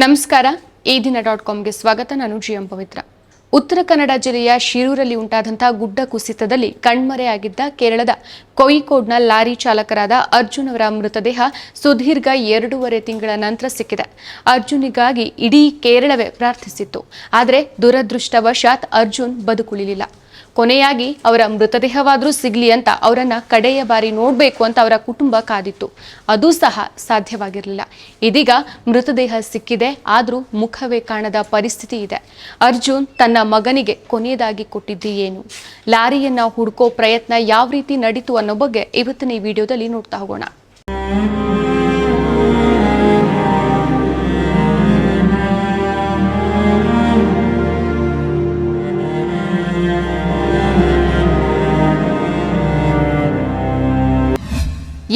ನಮಸ್ಕಾರ ಈ ದಿನ.comಗೆ ಸ್ವಾಗತ. ನಾನು ಜಿಎಂ ಪವಿತ್ರ. ಉತ್ತರ ಕನ್ನಡ ಜಿಲ್ಲೆಯ ಶಿರೂರಲ್ಲಿ ಉಂಟಾದಂತಹ ಗುಡ್ಡ ಕುಸಿತದಲ್ಲಿ ಕಣ್ಮರೆಯಾಗಿದ್ದ ಕೇರಳದ ಕೋಯಿಕೋಡ್ನ ಲಾರಿ ಚಾಲಕರಾದ ಅರ್ಜುನ್ ಅವರ ಮೃತದೇಹ ಸುದೀರ್ಘ 2.5 ತಿಂಗಳ ನಂತರ ಸಿಕ್ಕಿದೆ. ಅರ್ಜುನ್ಗಾಗಿ ಇಡೀ ಕೇರಳವೇ ಪ್ರಾರ್ಥಿಸಿತ್ತು. ಆದರೆ ದುರದೃಷ್ಟವಶಾತ್ ಅರ್ಜುನ್ ಬದುಕುಳಿಲಿಲ್ಲ. ಕೊನೆಯಾಗಿ ಅವರ ಮೃತದೇಹವಾದರೂ ಸಿಗಲಿ ಅಂತ ಅವರನ್ನ ಕಡೆಯ ಬಾರಿ ನೋಡಬೇಕು ಅಂತ ಅವರ ಕುಟುಂಬ ಕಾದಿತ್ತು. ಅದು ಸಹ ಸಾಧ್ಯವಾಗಿರಲಿಲ್ಲ. ಇದೀಗ ಮೃತದೇಹ ಸಿಕ್ಕಿದೆ, ಆದರೂ ಮುಖವೇ ಕಾಣದ ಪರಿಸ್ಥಿತಿ ಇದೆ. ಅರ್ಜುನ್ ತನ್ನ ಮಗನಿಗೆ ಕೊನೆಯದಾಗಿ ಕೊಟ್ಟಿದ್ದು ಏನು, ಲಾರಿಯನ್ನ ಹುಡುಕೋ ಪ್ರಯತ್ನ ಯಾವ ರೀತಿ ನಡೀತು ಅನ್ನೋ ಬಗ್ಗೆ ಇವತ್ತಿನ ಈ ವಿಡಿಯೋದಲ್ಲಿ ನೋಡ್ತಾ ಹೋಗೋಣ.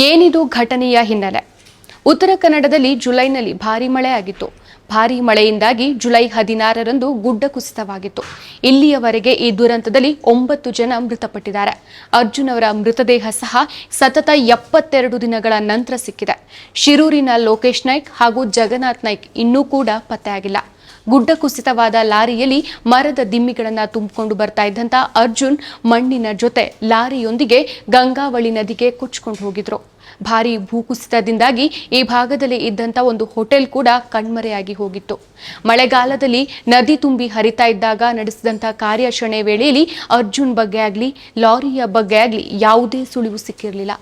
ಏನಿದು ಘಟನೆಯ ಹಿನ್ನೆಲೆ? ಉತ್ತರ ಕನ್ನಡದಲ್ಲಿ ಜುಲೈನಲ್ಲಿ ಭಾರೀ ಮಳೆ ಆಗಿತ್ತು. ಭಾರೀ ಮಳೆಯಿಂದಾಗಿ ಜುಲೈ 16ರಂದು ಗುಡ್ಡ ಕುಸಿತವಾಗಿತ್ತು. ಇಲ್ಲಿಯವರೆಗೆ ಈ ದುರಂತದಲ್ಲಿ 9 ಜನ ಮೃತಪಟ್ಟಿದ್ದಾರೆ. ಅರ್ಜುನ್ ಅವರ ಮೃತದೇಹ ಸಹ ಸತತ 72 ದಿನಗಳ ನಂತರ ಸಿಕ್ಕಿದೆ. ಶಿರೂರಿನ ಲೋಕೇಶ್ ನಾಯ್ಕ್ ಹಾಗೂ ಜಗನ್ನಾಥ್ ನಾಯ್ಕ್ ಇನ್ನೂ ಕೂಡ ಪತ್ತೆಯಾಗಿಲ್ಲ. ಗುಡ್ಡ ಕುಸಿತವಾದ ಲಾರಿಯಲ್ಲಿ ಮರದ ದಿಮ್ಮಿಗಳನ್ನು ತುಂಬಿಕೊಂಡು ಬರ್ತಾ ಇದ್ದಂತ ಅರ್ಜುನ್ ಮಣ್ಣಿನ ಜೊತೆ ಲಾರಿಯೊಂದಿಗೆ ಗಂಗಾವಳಿ ನದಿಗೆ ಕೊಚ್ಚಿಕೊಂಡು ಹೋಗಿದ್ರು. ಭಾರೀ ಭೂಕುಸಿತದಿಂದಾಗಿ ಈ ಭಾಗದಲ್ಲಿ ಇದ್ದಂತ ಒಂದು ಹೋಟೆಲ್ ಕೂಡ ಕಣ್ಮರೆಯಾಗಿ ಹೋಗಿತ್ತು. ಮಳೆಗಾಲದಲ್ಲಿ ನದಿ ತುಂಬಿ ಹರಿತಾ ಇದ್ದಾಗ ನಡೆಸಿದಂತ ಕಾರ್ಯಾಚರಣೆ ವೇಳೆಯಲ್ಲಿ ಅರ್ಜುನ್ ಬಗ್ಗೆ ಆಗಲಿ ಲಾರಿಯ ಬಗ್ಗೆ ಆಗಲಿ ಯಾವುದೇ ಸುಳಿವು ಸಿಕ್ಕಿರಲಿಲ್ಲ.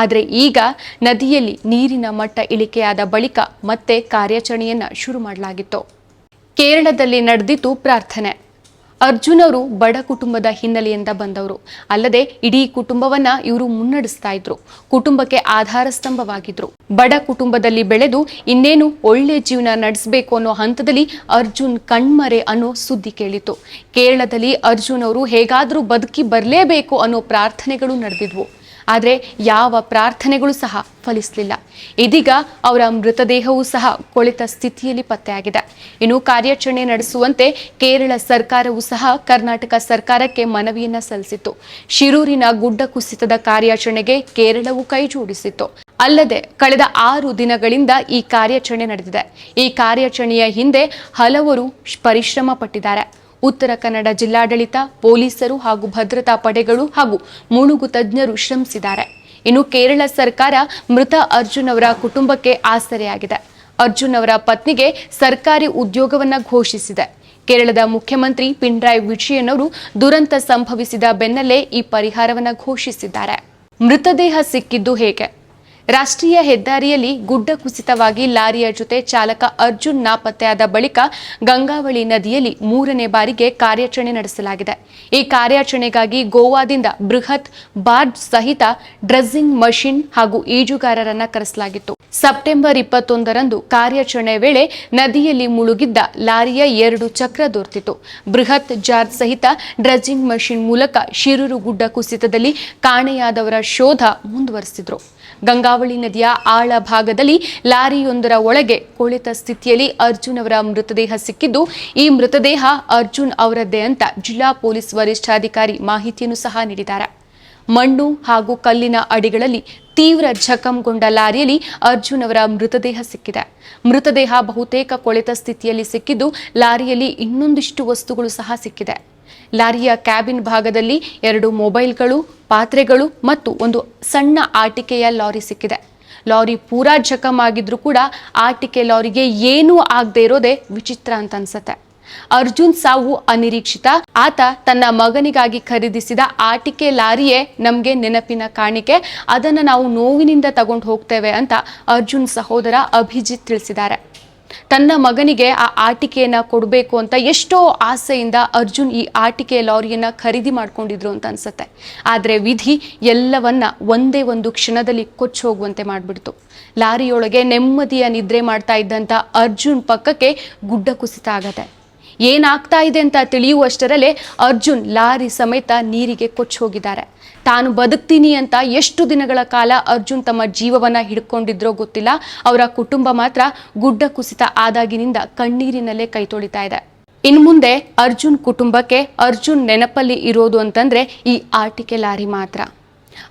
ಆದರೆ ಈಗ ನದಿಯಲ್ಲಿ ನೀರಿನ ಮಟ್ಟ ಇಳಿಕೆಯಾದ ಬಳಿಕ ಮತ್ತೆ ಕಾರ್ಯಾಚರಣೆಯನ್ನ ಶುರು ಮಾಡಲಾಗಿತ್ತು. ಕೇರಳದಲ್ಲಿ ನಡೆದಿತ್ತು ಪ್ರಾರ್ಥನೆ. ಅರ್ಜುನ್ ಅವರು ಬಡ ಕುಟುಂಬದ ಹಿನ್ನೆಲೆಯಿಂದ ಬಂದವರು. ಅಲ್ಲದೆ ಇಡೀ ಕುಟುಂಬವನ್ನ ಇವರು ಮುನ್ನಡೆಸ್ತಾ ಇದ್ರು. ಕುಟುಂಬಕ್ಕೆ ಆಧಾರ ಸ್ತಂಭವಾಗಿದ್ರು. ಬಡ ಕುಟುಂಬದಲ್ಲಿ ಬೆಳೆದು ಇನ್ನೇನು ಒಳ್ಳೆ ಜೀವನ ನಡೆಸಬೇಕು ಅನ್ನೋ ಹಂತದಲ್ಲಿ ಅರ್ಜುನ್ ಕಣ್ಮರೆ ಅನ್ನೋ ಸುದ್ದಿ ಕೇಳಿತು. ಕೇರಳದಲ್ಲಿ ಅರ್ಜುನ್ ಅವರು ಹೇಗಾದ್ರೂ ಬದುಕಿ ಬರಲೇಬೇಕು ಅನ್ನೋ ಪ್ರಾರ್ಥನೆಗಳು ನಡೆದಿದ್ವು. ಆದರೆ ಯಾವ ಪ್ರಾರ್ಥನೆಗಳು ಸಹ ಫಲಿಸಲಿಲ್ಲ. ಇದೀಗ ಅವರ ಮೃತದೇಹವೂ ಸಹ ಕೊಳೆತ ಸ್ಥಿತಿಯಲ್ಲಿ ಪತ್ತೆಯಾಗಿದೆ. ಇನ್ನು ಕಾರ್ಯಾಚರಣೆ ನಡೆಸುವಂತೆ ಕೇರಳ ಸರ್ಕಾರವೂ ಸಹ ಕರ್ನಾಟಕ ಸರ್ಕಾರಕ್ಕೆ ಮನವಿಯನ್ನ ಸಲ್ಲಿಸಿತ್ತು. ಶಿರೂರಿನ ಗುಡ್ಡ ಕುಸಿತದ ಕಾರ್ಯಾಚರಣೆಗೆ ಕೇರಳವು ಕೈ ಜೋಡಿಸಿತ್ತು. ಅಲ್ಲದೆ ಕಳೆದ 6 ದಿನಗಳಿಂದ ಈ ಕಾರ್ಯಾಚರಣೆ ನಡೆದಿದೆ. ಈ ಕಾರ್ಯಾಚರಣೆಯ ಹಿಂದೆ ಹಲವರು ಪರಿಶ್ರಮ ಪಟ್ಟಿದ್ದಾರೆ. ಉತ್ತರ ಕನ್ನಡ ಜಿಲ್ಲಾಡಳಿತ, ಪೊಲೀಸರು ಹಾಗೂ ಭದ್ರತಾ ಪಡೆಗಳು ಹಾಗೂ ಮುಳುಗು ತಜ್ಞರು ಶ್ರಮಿಸಿದ್ದಾರೆ. ಇನ್ನು ಕೇರಳ ಸರ್ಕಾರ ಮೃತ ಅರ್ಜುನ್ ಅವರ ಕುಟುಂಬಕ್ಕೆ ಆಸರೆಯಾಗಿದೆ. ಅರ್ಜುನ್ ಅವರ ಪತ್ನಿಗೆ ಸರ್ಕಾರಿ ಉದ್ಯೋಗವನ್ನ ಘೋಷಿಸಿದೆ. ಕೇರಳದ ಮುಖ್ಯಮಂತ್ರಿ ಪಿಣರಾಯಿ ವಿಜಯನ್ ಅವರು ದುರಂತ ಸಂಭವಿಸಿದ ಬೆನ್ನಲ್ಲೇ ಈ ಪರಿಹಾರವನ್ನ ಘೋಷಿಸಿದ್ದಾರೆ. ಮೃತದೇಹ ಸಿಕ್ಕಿದ್ದು ಹೇಗೆ? ರಾಷ್ಟ್ರೀಯ ಹೆದ್ದಾರಿಯಲ್ಲಿ ಗುಡ್ಡ ಕುಸಿತವಾಗಿ ಲಾರಿಯ ಜೊತೆ ಚಾಲಕ ಅರ್ಜುನ್ ನಾಪತ್ತೆಯಾದ ಬಳಿಕ ಗಂಗಾವಳಿ ನದಿಯಲ್ಲಿ 3ನೇ ಬಾರಿಗೆ ಕಾರ್ಯಾಚರಣೆ ನಡೆಸಲಾಗಿದೆ. ಈ ಕಾರ್ಯಾಚರಣೆಗಾಗಿ ಗೋವಾದಿಂದ ಬೃಹತ್ ಬಾರ್ಜ್ ಸಹಿತ ಡ್ರೆಸ್ಸಿಂಗ್ ಮಷಿನ್ ಹಾಗೂ ಈಜುಗಾರರನ್ನ ಕರೆಸಲಾಗಿತ್ತು. ಸೆಪ್ಟೆಂಬರ್ 21ರಂದು ಕಾರ್ಯಾಚರಣೆ ವೇಳೆ ನದಿಯಲ್ಲಿ ಮುಳುಗಿದ್ದ ಲಾರಿಯ 2 ಚಕ್ರ ದೊರೆತಿತ್ತು. ಬೃಹತ್ ಜಾರ್ಜ್ ಸಹಿತ ಡ್ರೆಸ್ಸಿಂಗ್ ಮಷಿನ್ ಮೂಲಕ ಶಿರೂರು ಗುಡ್ಡ ಕುಸಿತದಲ್ಲಿ ಕಾಣೆಯಾದವರ ಶೋಧ ಮುಂದುವರೆಸಿದ್ರು. ಗಂಗಾವಳಿ ನದಿಯ ಆಳ ಭಾಗದಲ್ಲಿ ಲಾರಿಯೊಂದರ ಒಳಗೆ ಕೊಳೆತ ಸ್ಥಿತಿಯಲ್ಲಿ ಅರ್ಜುನ್ ಅವರ ಮೃತದೇಹ ಸಿಕ್ಕಿದ್ದು, ಈ ಮೃತದೇಹ ಅರ್ಜುನ್ ಅವರದ್ದೇ ಅಂತ ಜಿಲ್ಲಾ ಪೊಲೀಸ್ ವರಿಷ್ಠಾಧಿಕಾರಿ ಮಾಹಿತಿಯನ್ನು ಸಹ ನೀಡಿದ್ದಾರೆ. ಮಣ್ಣು ಹಾಗೂ ಕಲ್ಲಿನ ಅಡಿಗಳಲ್ಲಿ ತೀವ್ರ ಜಖಂಗೊಂಡ ಲಾರಿಯಲ್ಲಿ ಅರ್ಜುನ್ ಅವರ ಮೃತದೇಹ ಸಿಕ್ಕಿದೆ. ಮೃತದೇಹ ಬಹುತೇಕ ಕೊಳೆತ ಸ್ಥಿತಿಯಲ್ಲಿ ಸಿಕ್ಕಿದ್ದು, ಲಾರಿಯಲ್ಲಿ ಇನ್ನೊಂದಿಷ್ಟು ವಸ್ತುಗಳು ಸಹ ಸಿಕ್ಕಿದೆ. ಲಾರಿಯ ಕ್ಯಾಬಿನ್ ಭಾಗದಲ್ಲಿ 2 ಮೊಬೈಲ್ಗಳು, ಪಾತ್ರೆಗಳು ಮತ್ತು ಒಂದು ಸಣ್ಣ ಆಟಿಕೆಯ ಲಾರಿ ಸಿಕ್ಕಿದೆ. ಲಾರಿ ಪೂರಾ ಜಖಂ ಆಗಿದ್ರೂ ಕೂಡ ಆಟಿಕೆ ಲಾರಿಗೆ ಏನೂ ಆಗದೆ ಇರೋದೇ ವಿಚಿತ್ರ ಅಂತ ಅನ್ಸತ್ತೆ. ಅರ್ಜುನ್ ಸಾವು ಅನಿರೀಕ್ಷಿತ. ಆತ ತನ್ನ ಮಗನಿಗಾಗಿ ಖರೀದಿಸಿದ ಆಟಿಕೆ ಲಾರಿಯೇ ನಮ್ಗೆ ನೆನಪಿನ ಕಾಣಿಕೆ, ಅದನ್ನ ನಾವು ನೋವಿನಿಂದ ತಗೊಂಡು ಹೋಗ್ತೇವೆ ಅಂತ ಅರ್ಜುನ್ ಸಹೋದರ ಅಭಿಜಿತ್ ತಿಳಿಸಿದ್ದಾರೆ. ತನ್ನ ಮಗನಿಗೆ ಆ ಆಟಿಕೆಯನ್ನ ಕೊಡಬೇಕು ಅಂತ ಎಷ್ಟೋ ಆಸೆಯಿಂದ ಅರ್ಜುನ್ ಈ ಆಟಿಕೆ ಲಾರಿಯನ್ನ ಖರೀದಿ ಮಾಡ್ಕೊಂಡಿದ್ರು ಅಂತ ಅನ್ಸುತ್ತೆ. ಆದರೆ ವಿಧಿ ಎಲ್ಲವನ್ನ ಒಂದೇ ಒಂದು ಕ್ಷಣದಲ್ಲಿ ಕೊಚ್ಚಿ ಹೋಗುವಂತೆ ಮಾಡ್ಬಿಡ್ತು. ಲಾರಿಯೊಳಗೆ ನೆಮ್ಮದಿಯ ನಿದ್ರೆ ಮಾಡ್ತಾ ಇದ್ದಂತ ಅರ್ಜುನ್ ಪಕ್ಕಕ್ಕೆ ಗುಡ್ಡ ಕುಸಿತ ಆಗತ್ತೆ. ಏನಾಗ್ತಾ ಇದೆ ಅಂತ ತಿಳಿಯುವಷ್ಟರಲ್ಲೇ ಅರ್ಜುನ್ ಲಾರಿ ಸಮೇತ ನೀರಿಗೆ ಕೊಚ್ಚಿ ಹೋಗಿದ್ದಾರೆ. ತಾನು ಬದುಕ್ತೀನಿ ಅಂತ ಎಷ್ಟು ದಿನಗಳ ಕಾಲ ಅರ್ಜುನ್ ತಮ್ಮ ಜೀವವನ್ನ ಹಿಡ್ಕೊಂಡಿದ್ರೋ ಗೊತ್ತಿಲ್ಲ. ಅವರ ಕುಟುಂಬ ಮಾತ್ರ ಗುಡ್ಡ ಕುಸಿತ ಆದಾಗಿನಿಂದ ಕಣ್ಣೀರಿನಲ್ಲೇ ಕೈ ತೊಳಿತಾ ಇದೆ. ಇನ್ನು ಮುಂದೆ ಅರ್ಜುನ್ ಕುಟುಂಬಕ್ಕೆ ಅರ್ಜುನ್ ನೆನಪಲ್ಲಿ ಇರೋದು ಅಂತಂದ್ರೆ ಈ ಆಟಿಕೆ ಲಾರಿ ಮಾತ್ರ.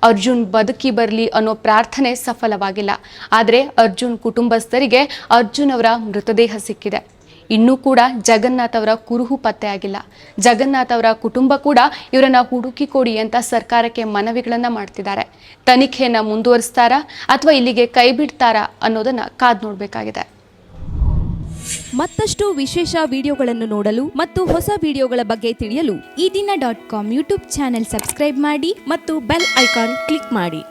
ಅರ್ಜುನ್ ಬದುಕಿ ಬರಲಿ ಅನ್ನೋ ಪ್ರಾರ್ಥನೆ ಸಫಲವಾಗಿಲ್ಲ. ಆದರೆ ಅರ್ಜುನ್ ಕುಟುಂಬಸ್ಥರಿಗೆ ಅರ್ಜುನ್ ಅವರ ಮೃತದೇಹ ಸಿಕ್ಕಿದೆ. ಇನ್ನೂ ಕೂಡ ಜಗನ್ನಾಥ್ ಅವರ ಕುರುಹು ಪತ್ತೆಯಾಗಿಲ್ಲ. ಜಗನ್ನಾಥ್ ಅವರ ಕುಟುಂಬ ಕೂಡ ಇವರನ್ನ ಹುಡುಕಿ ಕೊಡಿ ಅಂತ ಸರ್ಕಾರಕ್ಕೆ ಮನವಿಗಳನ್ನ ಮಾಡ್ತಿದ್ದಾರೆ. ತನಿಖೆಯನ್ನ ಮುಂದುವರಿಸ್ತಾರಾ ಅಥವಾ ಇಲ್ಲಿಗೆ ಕೈ ಬಿಡ್ತಾರಾ ಅನ್ನೋದನ್ನ ಕಾದ್ ನೋಡಬೇಕಾಗಿದೆ. ಮತ್ತಷ್ಟು ವಿಶೇಷ ವಿಡಿಯೋಗಳನ್ನು ನೋಡಲು ಮತ್ತು ಹೊಸ ವಿಡಿಯೋಗಳ ಬಗ್ಗೆ ತಿಳಿಯಲು ಈ ದಿನ .com ಯೂಟ್ಯೂಬ್ ಚಾನೆಲ್ ಸಬ್ಸ್ಕ್ರೈಬ್ ಮಾಡಿ ಮತ್ತು ಬೆಲ್ ಐಕಾನ್ ಕ್ಲಿಕ್ ಮಾಡಿ.